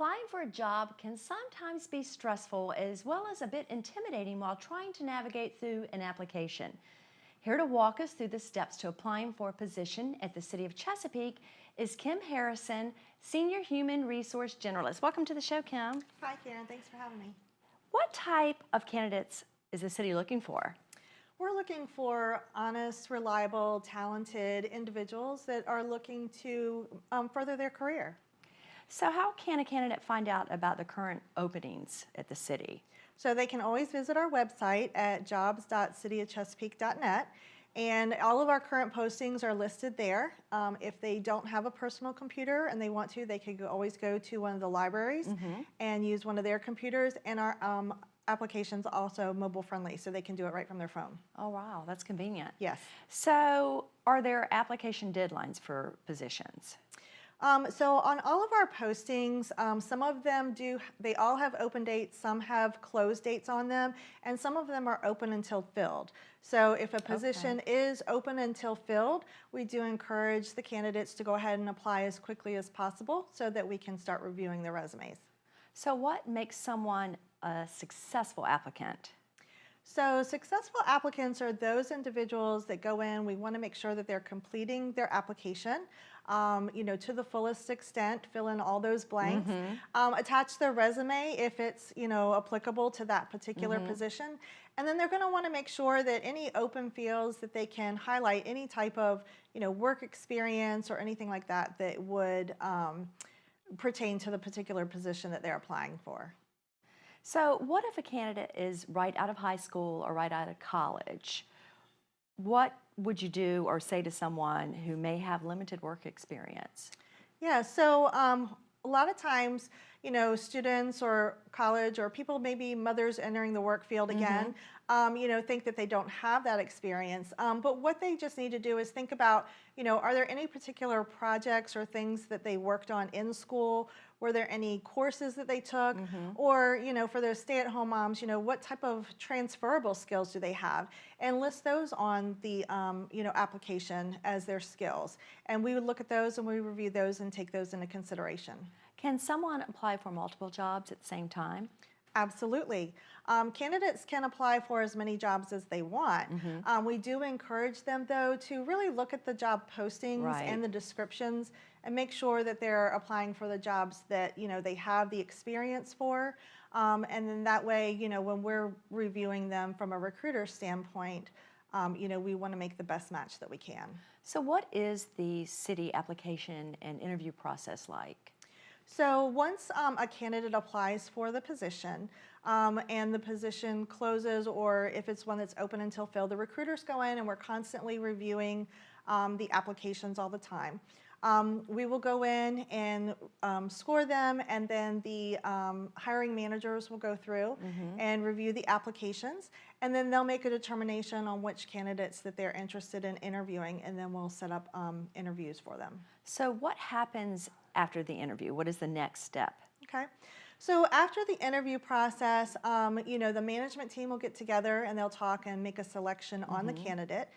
Applying for a job can sometimes be stressful as well as a bit intimidating while trying to navigate through an application. Here to walk us through the steps to applying for a position at the City of Chesapeake is Kim Harrison, Senior Human Resource Generalist. Welcome to the show, Kim. Hi, Karen. Thanks for having me. What type of candidates is the city looking for? We're looking for honest, reliable, talented individuals that are looking to further their career. So how can a candidate find out about the current openings at the city? So they can always visit our website at jobs.cityofchesapeake.net, and all of our current postings are listed there. If they don't have a personal computer and they want to, they could always go to one of the libraries and use one of their computers, and our applications also mobile friendly, so they can do it right from their phone. Oh, wow, that's convenient. Yes. So are there application deadlines for positions? So on all of our postings, some of them they all have open dates, some have closed dates on them, and some of them are open until filled. So if a position is open until filled, we do encourage the candidates to go ahead and apply as quickly as possible so that we can start reviewing their resumes. So what makes someone a successful applicant? So successful applicants are those individuals that go in, we want to make sure that they're completing their application, to the fullest extent, fill in all those blanks, attach their resume if it's, applicable to that particular position. And then they're going to want to make sure that any open fields that they can highlight any type of, work experience or anything like that that would pertain to the particular position that they're applying for. So what if a candidate is right out of high school or right out of college? What would you do or say to someone who may have limited work experience? Yeah, so a lot of times, students or college or people, maybe mothers entering the work field again, think that they don't have that experience. But what they just need to do is think about, are there any particular projects or things that they worked on in school? Were there any courses that they took? Or, for those stay-at-home moms, what type of transferable skills do they have? And list those on the, application as their skills. And we would look at those and we review those and take those into consideration. Can someone apply for multiple jobs at the same time? Absolutely. Candidates can apply for as many jobs as they want. We do encourage them, though, to really look at the job postings and the descriptions and make sure that they're applying for the jobs that, they have the experience for. And then that way, when we're reviewing them from a recruiter standpoint, we want to make the best match that we can. So what is the city application and interview process like? So once a candidate applies for the position and the position closes, or if it's one that's open until filled, the recruiters go in and we're constantly reviewing the applications all the time. We will go in and score them, and then the hiring managers will go through and review the applications, and then they'll make a determination on which candidates that they're interested in interviewing, and then we'll set up interviews for them. So what happens after the interview? What is the next step? Okay. So after the interview process, the management team will get together and they'll talk and make a selection on the candidate.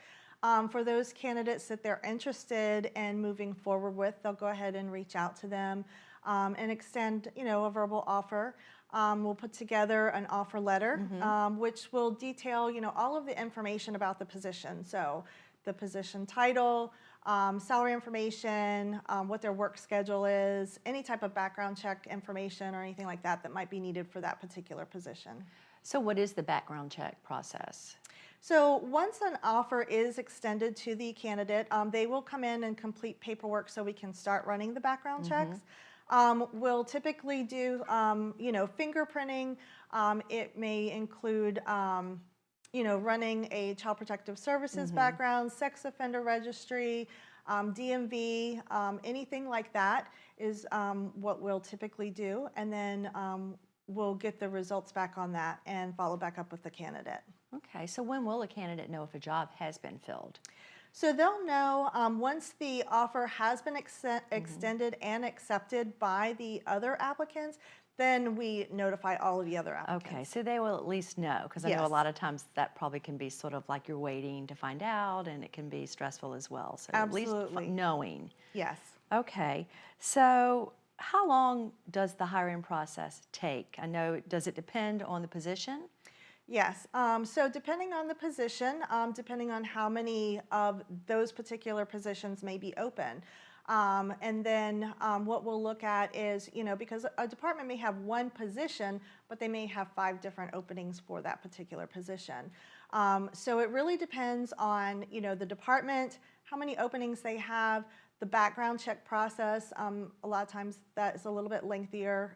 For those candidates that they're interested in moving forward with, they'll go ahead and reach out to them and extend, a verbal offer. We'll put together an offer letter, which will detail, all of the information about the position. So the position title, salary information, what their work schedule is, any type of background check information or anything like that that might be needed for that particular position. So what is the background check process? So once an offer is extended to the candidate, they will come in and complete paperwork so we can start running the background checks. We'll typically do, fingerprinting. It may include, running a Child Protective Services background, sex offender registry, DMV, anything like that is what we'll typically do. And then we'll get the results back on that and follow back up with the candidate. Okay, so when will a candidate know if a job has been filled? So they'll know once the offer has been extended and accepted by the other applicants, then we notify all of the other applicants. Okay, so they will at least know, because I know a lot of times that probably can be sort of like you're waiting to find out, and it can be stressful as well. So Absolutely. At least knowing. Yes. Okay, so how long does the hiring process take? I know, does it depend on the position? Yes. So depending on the position, depending on how many of those particular positions may be open. And then what we'll look at is, because a department may have one position, but they may have 5 different openings for that particular position. So it really depends on, the department, how many openings they have, the background check process. A lot of times that is a little bit lengthier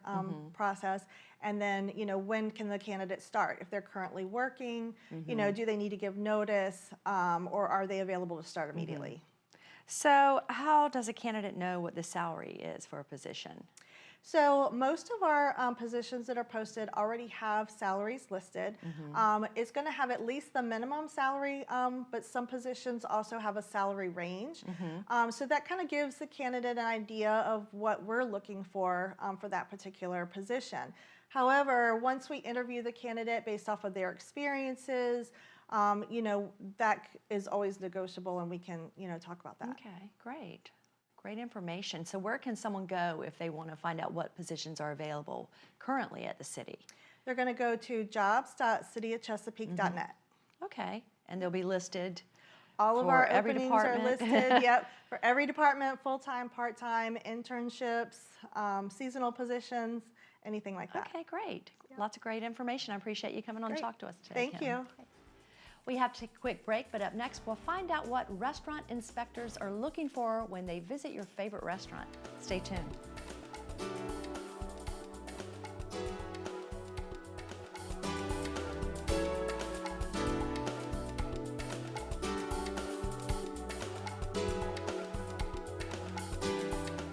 process. And then, when can the candidate start? If they're currently working, do they need to give notice, or are they available to start immediately? So how does a candidate know what the salary is for a position? So most of our positions that are posted already have salaries listed. It's going to have at least the minimum salary, but some positions also have a salary range. So that kind of gives the candidate an idea of what we're looking for that particular position. However, once we interview the candidate based off of their experiences, that is always negotiable, and we can, talk about that. Okay, great. Great information. So where can someone go if they want to find out what positions are available currently at the city? They're going to go to jobs.cityofchesapeake.net. Okay, and they'll be listed All of for our every openings department. are listed, yep, for every department, full-time, part-time, internships, seasonal positions, anything like that. Okay, great. Lots of great information. I appreciate you coming on to talk to us today, Thank Kim. you. We have to take a quick break, but up next we'll find out what restaurant inspectors are looking for when they visit your favorite restaurant. Stay tuned.